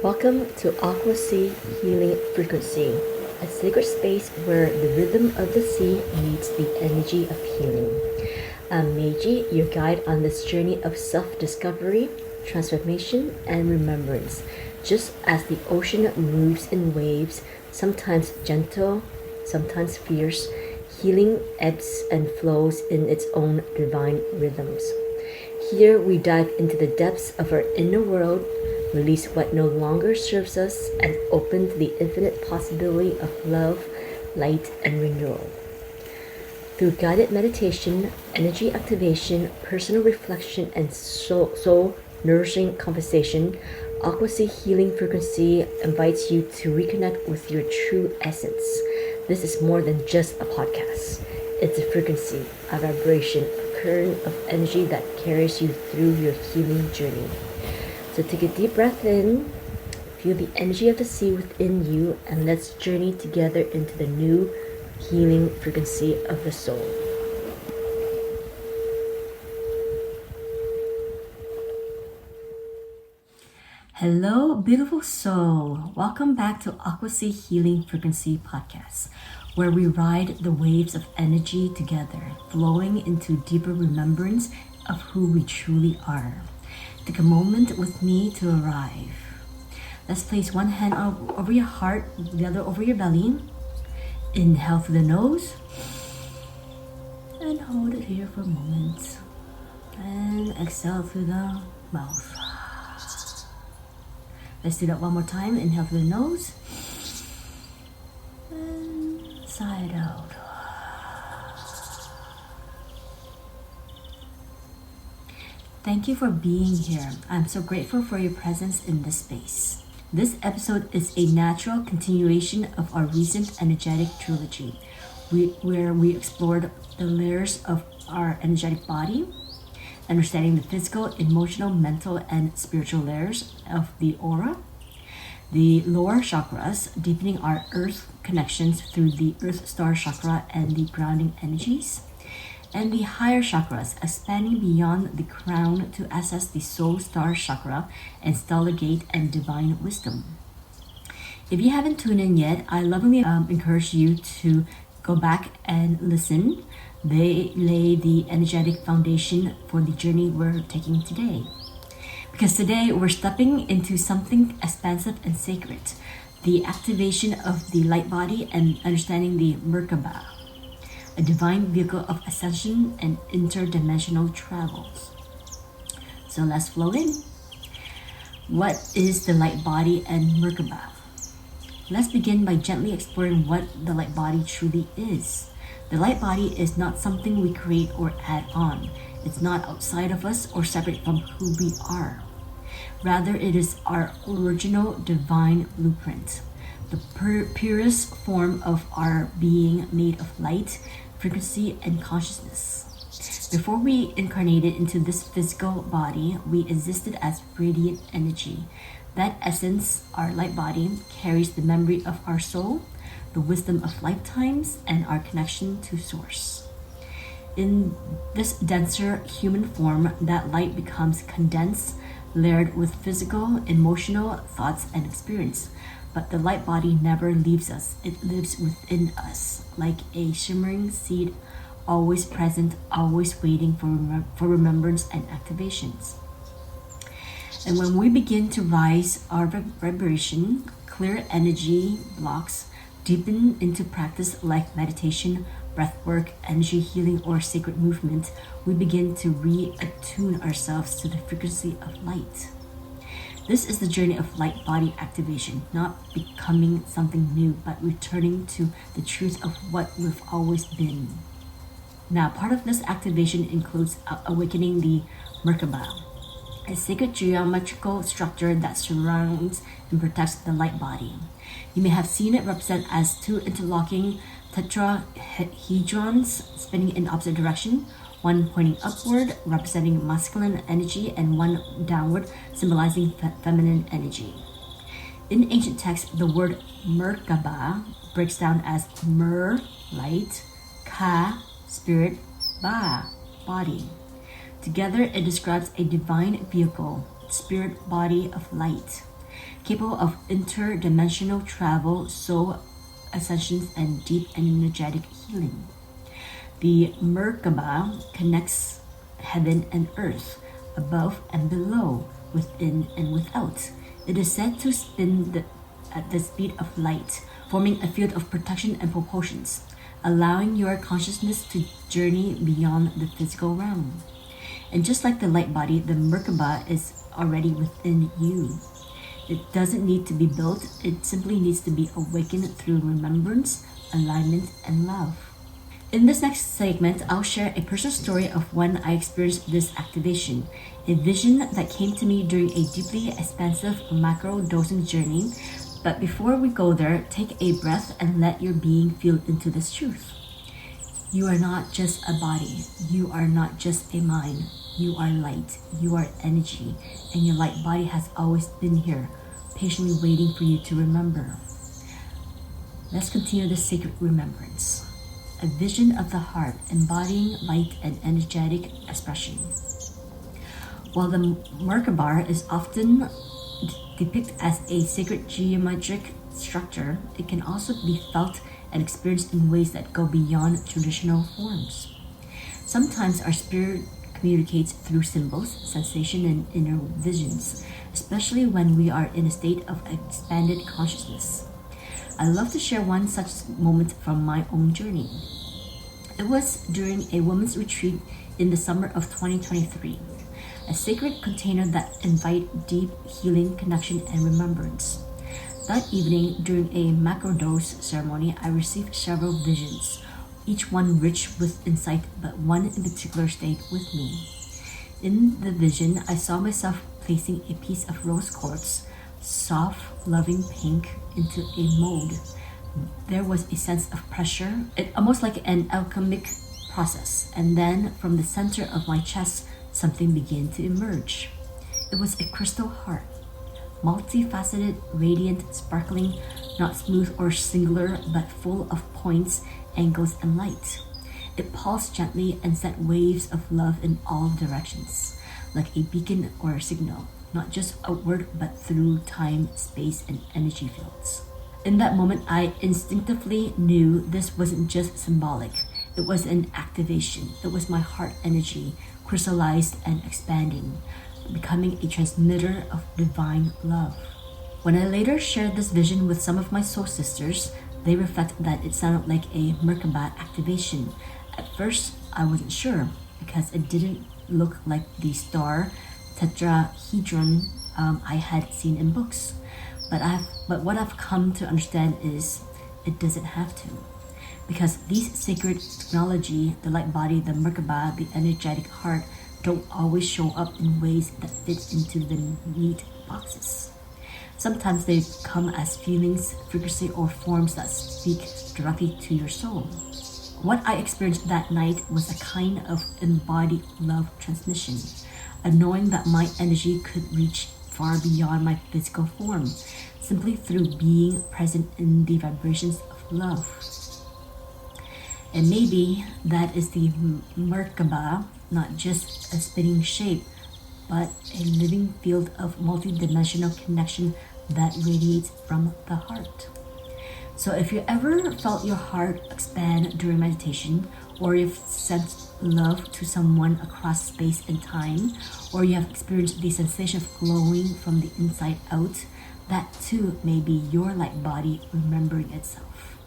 Welcome to Aquasea Healing Frequency, a sacred space where the rhythm of the sea meets the energy of healing. I'm Meiji, your guide on this journey of self-discovery, transformation, and remembrance. Just as the ocean moves in waves, sometimes gentle, sometimes fierce, healing ebbs and flows in its own divine rhythms. Here we dive into the depths of our inner world, release what no longer serves us, and open to the infinite possibility of love, light, and renewal. Through guided meditation, energy activation, personal reflection, and soul nourishing conversation, Aquasea Healing Frequency invites you to reconnect with your true essence. This is more than just a podcast. It's a frequency, a vibration, a current of energy that carries you through your healing journey. So take a deep breath in, feel the energy of the sea within you, and let's journey together into the new healing frequency of the soul. Hello, beautiful soul. Welcome back to Aquasea Healing Frequency podcast, where we ride the waves of energy together, flowing into deeper remembrance of who we truly are. Take a moment with me to arrive. Let's place one hand over your heart, the other over your belly. Inhale through the nose and hold it here for a moment. And exhale through the mouth. Let's do that one more time. Inhale through the nose and sigh it out. Thank you for being here. I'm so grateful for your presence in this space. This episode is a natural continuation of our recent energetic trilogy, where we explored the layers of our energetic body, understanding the physical, emotional, mental, and spiritual layers of the aura, the lower chakras, deepening our earth connections through the earth star chakra and the grounding energies, and the higher chakras, expanding beyond the crown to access the soul star chakra and stellar gate and divine wisdom. If you haven't tuned in yet, I lovingly encourage you to go back and listen. They lay the energetic foundation for the journey we're taking today. Because today we're stepping into something expansive and sacred, the activation of the light body and understanding the Merkaba, a divine vehicle of ascension and interdimensional travels. So let's flow in. What is the light body and Merkaba? Let's begin by gently exploring what the light body truly is. The light body is not something we create or add on. It's not outside of us or separate from who we are. Rather, it is our original divine blueprint, the purest form of our being, made of light, frequency, and consciousness. Before we incarnated into this physical body, we existed as radiant energy. That essence, our light body, carries the memory of our soul, the wisdom of lifetimes, and our connection to Source. In this denser human form, that light becomes condensed, layered with physical, emotional thoughts and experience. But the light body never leaves us. It lives within us, like a shimmering seed, always present, always waiting for remembrance and activations. And when we begin to rise our vibration, clear energy blocks, deepen into practice like meditation, breath work, energy healing, or sacred movement, we begin to reattune ourselves to the frequency of light. This is the journey of light body activation, not becoming something new, but returning to the truth of what we've always been. Now, part of this activation includes awakening the Merkaba, a sacred geometrical structure that surrounds and protects the light body. You may have seen it represented as two interlocking tetrahedrons spinning in opposite direction, one pointing upward, representing masculine energy, and one downward, symbolizing feminine energy. In ancient texts, the word Merkaba breaks down as Mer, light, Ka, spirit, Ba, body. Together, it describes a divine vehicle, spirit body of light. capable of interdimensional travel, soul ascensions, and deep energetic healing. The Merkaba connects heaven and earth, above and below, within and without. It is said to spin at the speed of light, forming a field of protection and propulsions, allowing your consciousness to journey beyond the physical realm. And just like the light body, the Merkaba is already within you. It doesn't need to be built, it simply needs to be awakened through remembrance, alignment, and love. In this next segment, I'll share a personal story of when I experienced this activation, a vision that came to me during a deeply expansive macro-dosing journey. But before we go there, take a breath and let your being feel into this truth. You are not just a body, you are not just a mind, you are light, you are energy, and your light body has always been here, patiently waiting for you to remember. Let's continue this sacred remembrance. A vision of the heart, embodying light and energetic expression. While the Merkaba is often depicted as a sacred geometric structure, it can also be felt and experienced in ways that go beyond traditional forms. Sometimes our spirit communicates through symbols, sensation, and inner visions, especially when we are in a state of expanded consciousness. I love to share one such moment from my own journey. It was during a women's retreat in the summer of 2023, a sacred container that invites deep healing, connection, and remembrance. That evening, during a macrodose ceremony, I received several visions, each one rich with insight, but one in particular stayed with me. In the vision, I saw myself placing a piece of rose quartz, soft, loving pink, into a mold. There was a sense of pressure, almost like an alchemic process, and then from the center of my chest, something began to emerge. It was a crystal heart, multifaceted, radiant, sparkling, not smooth or singular, but full of points, angles, and light. It pulsed gently and sent waves of love in all directions, like a beacon or a signal, not just outward, but through time, space, and energy fields. In that moment, I instinctively knew this wasn't just symbolic. It was an activation. It was my heart energy, crystallized and expanding, becoming a transmitter of divine love. When I later shared this vision with some of my soul sisters, they reflect that it sounded like a Merkaba activation. At first, I wasn't sure because it didn't look like the star tetrahedron I had seen in books. But what I've come to understand is it doesn't have to. Because these sacred technology, the light body, the Merkaba, the energetic heart, don't always show up in ways that fit into the neat boxes. Sometimes they come as feelings, frequency, or forms that speak directly to your soul. What I experienced that night was a kind of embodied love transmission, a knowing that my energy could reach far beyond my physical form, simply through being present in the vibrations of love. And maybe that is the Merkaba, not just a spinning shape, but a living field of multidimensional connection that radiates from the heart. So if you ever felt your heart expand during meditation, or you've sensed love to someone across space and time, or you have experienced the sensation of glowing from the inside out, that too may be your light body remembering itself.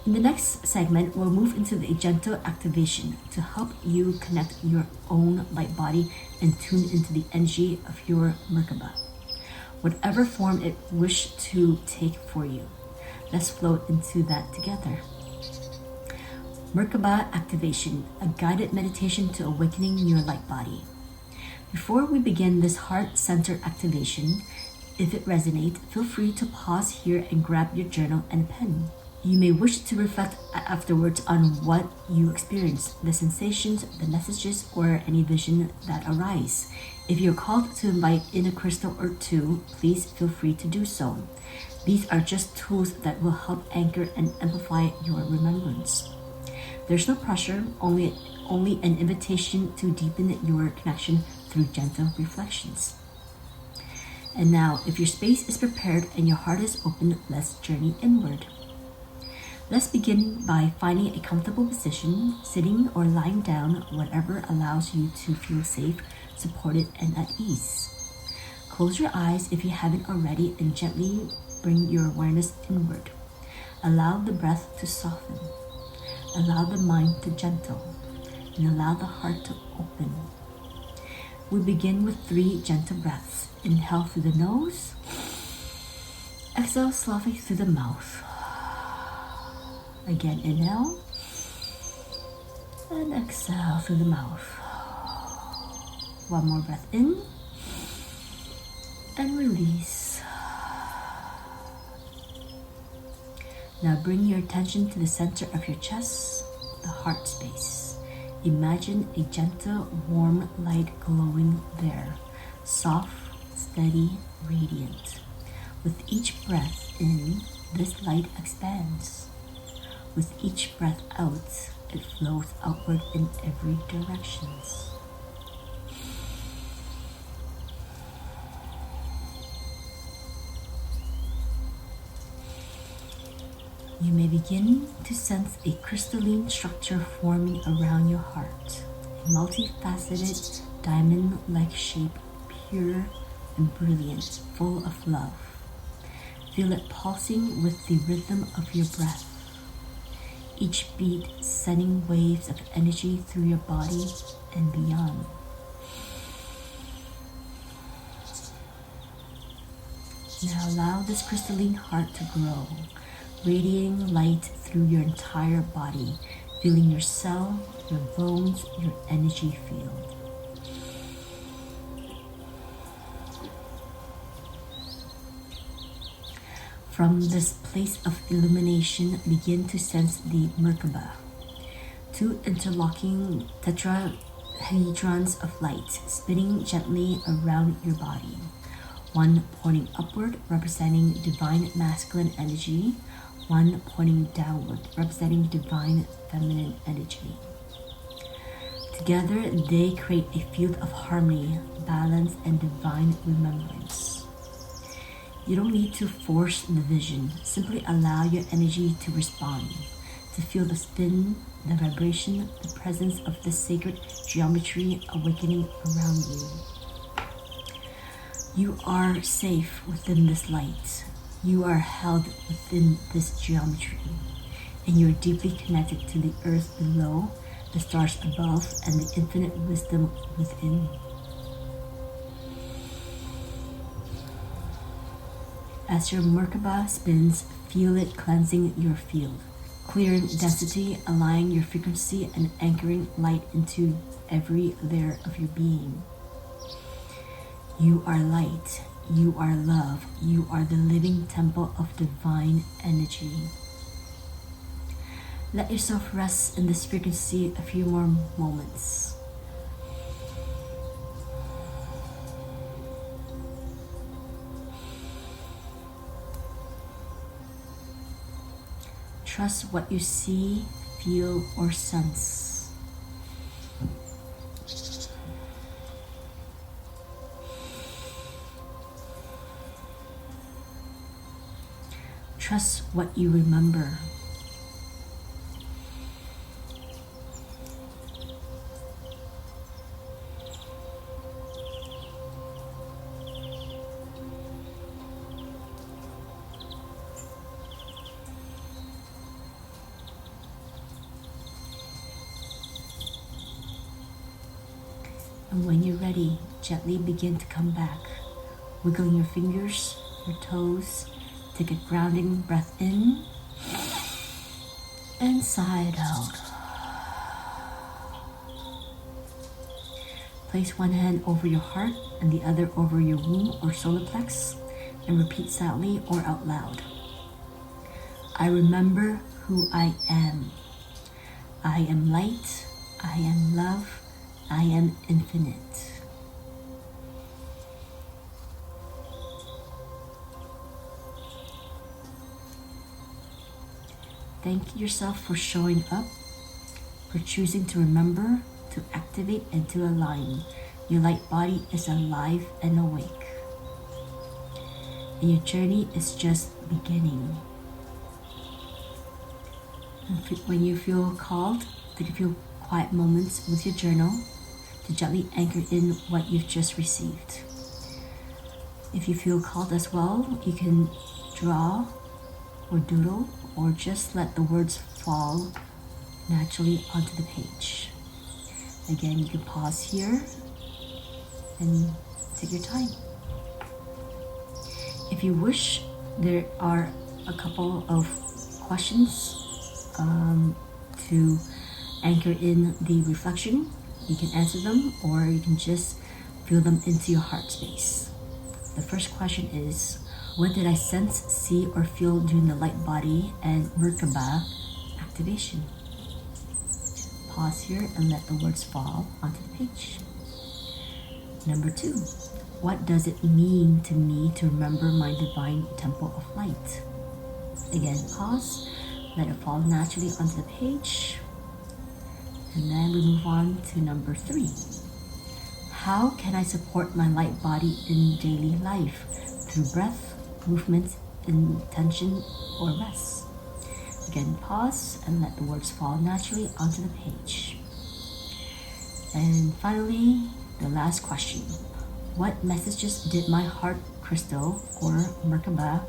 In the next segment, we'll move into the gentle activation to help you connect your own light body and tune into the energy of your Merkaba, whatever form it wishes to take for you. Let's float into that together. Merkaba activation, a guided meditation to awakening your light body. Before we begin this heart-centered activation, if it resonates, feel free to pause here and grab your journal and pen. You may wish to reflect afterwards on what you experienced, the sensations, the messages, or any vision that arise. If you're called to invite in a crystal or two, please feel free to do so. These are just tools that will help anchor and amplify your remembrance. There's no pressure, only an invitation to deepen your connection through gentle reflections. And now, if your space is prepared and your heart is open, let's journey inward. Let's begin by finding a comfortable position, sitting or lying down, whatever allows you to feel safe, supported, and at ease. Close your eyes if you haven't already and gently bring your awareness inward. Allow the breath to soften. Allow the mind to gentle. And allow the heart to open. We begin with 3 gentle breaths. Inhale through the nose. Exhale softly through the mouth. Again, inhale. And exhale through the mouth. One more breath in. And release. Now bring your attention to the center of your chest, the heart space. Imagine a gentle, warm light glowing there, soft, steady, radiant. With each breath in, this light expands. With each breath out, it flows outward in every direction. You may begin to sense a crystalline structure forming around your heart, a multifaceted, diamond-like shape, pure and brilliant, full of love. Feel it pulsing with the rhythm of your breath, each beat sending waves of energy through your body and beyond. Now allow this crystalline heart to grow, radiating light through your entire body, filling your cell, your bones, your energy field. From this place of illumination, begin to sense the Merkaba, 2 interlocking tetrahedrons of light spinning gently around your body. One pointing upward, representing divine masculine energy. One pointing downward, representing divine feminine energy. Together, they create a field of harmony, balance, and divine remembrance. You don't need to force the vision. Simply allow your energy to respond, to feel the spin, the vibration, the presence of the sacred geometry awakening around you. You are safe within this light. You are held within this geometry, and you are deeply connected to the earth below, the stars above, and the infinite wisdom within. As your Merkaba spins, feel it cleansing your field, clearing density, aligning your frequency, and anchoring light into every layer of your being. You are light. You are love. You are the living temple of divine energy. Let yourself rest in this frequency a few more moments. Trust what you see, feel, or sense. Trust what you remember. And when you're ready, gently begin to come back, wiggling your fingers, your toes. Take a grounding breath in and sigh it out. Place one hand over your heart and the other over your womb or solar plex and repeat silently or out loud. I remember who I am. I am light. I am love. I am infinite. Thank yourself for showing up, for choosing to remember, to activate, and to align. Your light body is alive and awake. and your journey is just beginning. When you feel called, take a few quiet moments with your journal to gently anchor in what you've just received. If you feel called as well, you can draw or doodle or just let the words fall naturally onto the page. Again, you can pause here and take your time. If you wish, there are a couple of questions to anchor in the reflection. You can answer them or you can just feel them into your heart space. The first question is, what did I sense, see, or feel during the light body and Merkaba activation? Pause here and let the words fall onto the page. Number 2, what does it mean to me to remember my divine temple of light? Again, pause, let it fall naturally onto the page. And then we move on to number 3. How can I support my light body in daily life through breath, movement, intention, or rest? Again, pause and let the words fall naturally onto the page. And finally, the last question. What messages did my heart crystal or Merkaba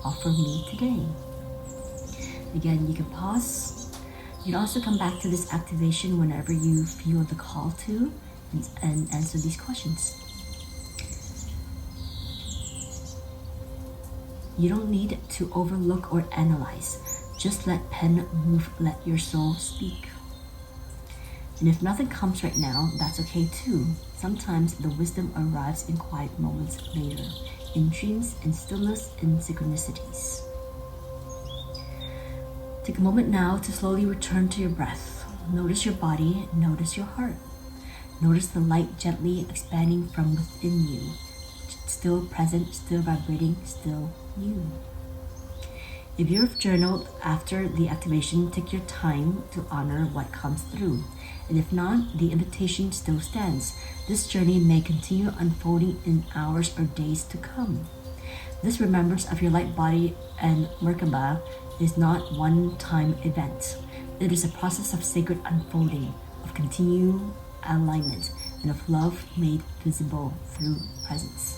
offer me today? Again, you can pause. You can also come back to this activation whenever you feel the call to and answer these questions. You don't need to overlook or analyze. Just let pen move, let your soul speak. And if nothing comes right now, that's okay too. Sometimes the wisdom arrives in quiet moments later, in dreams, in stillness, in synchronicities. Take a moment now to slowly return to your breath. Notice your body, notice your heart. Notice the light gently expanding from within you. Still present, still vibrating, still you. If you've journaled after the activation, take your time to honor what comes through. And if not, the invitation still stands. This journey may continue unfolding in hours or days to come. This remembrance of your light body and Merkaba is not one-time event. It is a process of sacred unfolding, of continued alignment, and of love made visible through presence.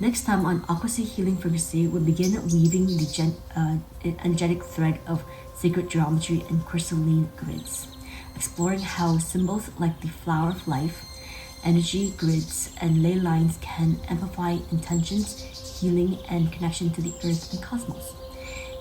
Next time on Aquasea Healing Frequency, we'll begin weaving the energetic thread of sacred geometry and crystalline grids, exploring how symbols like the flower of life, energy grids, and ley lines can amplify intentions, healing, and connection to the earth and cosmos.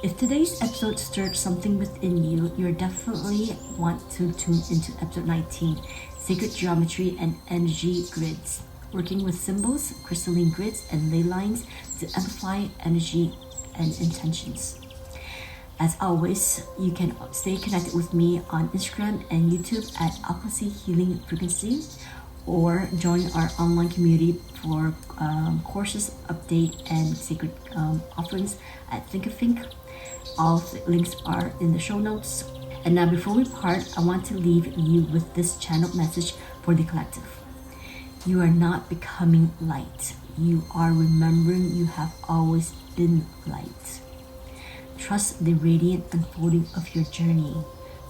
If today's episode stirred something within you, you definitely want to tune into episode 19, Sacred Geometry and Energy Grids, working with symbols, crystalline grids, and ley lines to amplify energy and intentions. As always, you can stay connected with me on Instagram and YouTube at Aquasea Healing Frequency, or join our online community for courses, update, and sacred offerings at Think of Think. All links are in the show notes. And now before we part, I want to leave you with this channeled message for the collective. You are not becoming light. You are remembering you have always been light. Trust the radiant unfolding of your journey.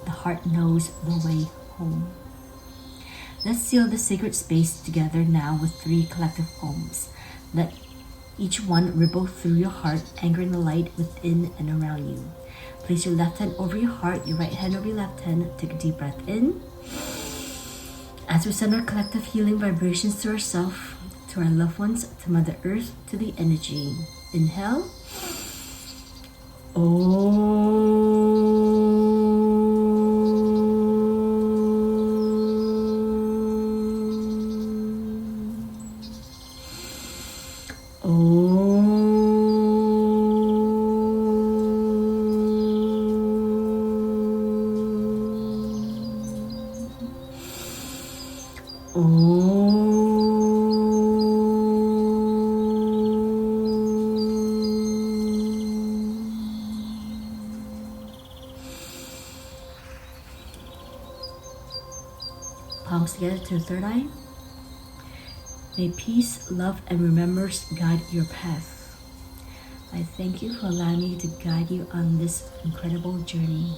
The heart knows the way home. Let's seal the sacred space together now with 3 collective ohms. Let each one ripple through your heart, anchoring the light within and around you. Place your left hand over your heart, your right hand over your left hand. Take a deep breath in. As we send our collective healing vibrations to ourselves, to our loved ones, to Mother Earth, to the energy. Inhale. Palms together to the third eye. May peace, love, and remembrance guide your path. I thank you for allowing me to guide you on this incredible journey.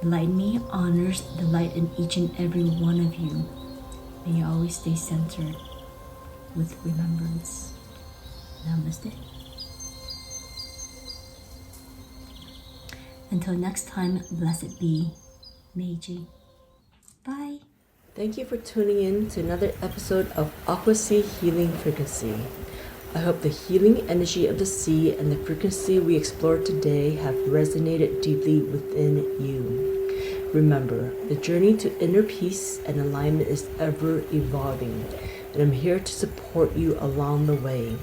The light in me honors the light in each and every one of you. May you always stay centered with remembrance. Namaste. Until next time, blessed be Meiji. Bye. Thank you for tuning in to another episode of Aquasea Healing Frequency. I hope the healing energy of the sea and the frequency we explored today have resonated deeply within you. Remember, the journey to inner peace and alignment is ever evolving, and I'm here to support you along the way.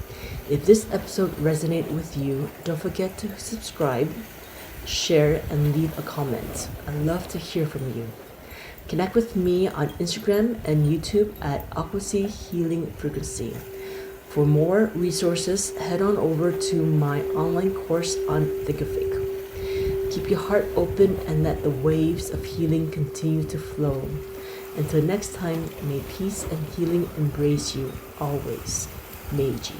If this episode resonated with you, don't forget to subscribe, share, and leave a comment. I'd love to hear from you. Connect with me on Instagram and YouTube at Aquasea Healing Frequency. For more resources, head on over to my online course on Thinkific. Keep your heart open and let the waves of healing continue to flow. Until next time, may peace and healing embrace you always. Meiji.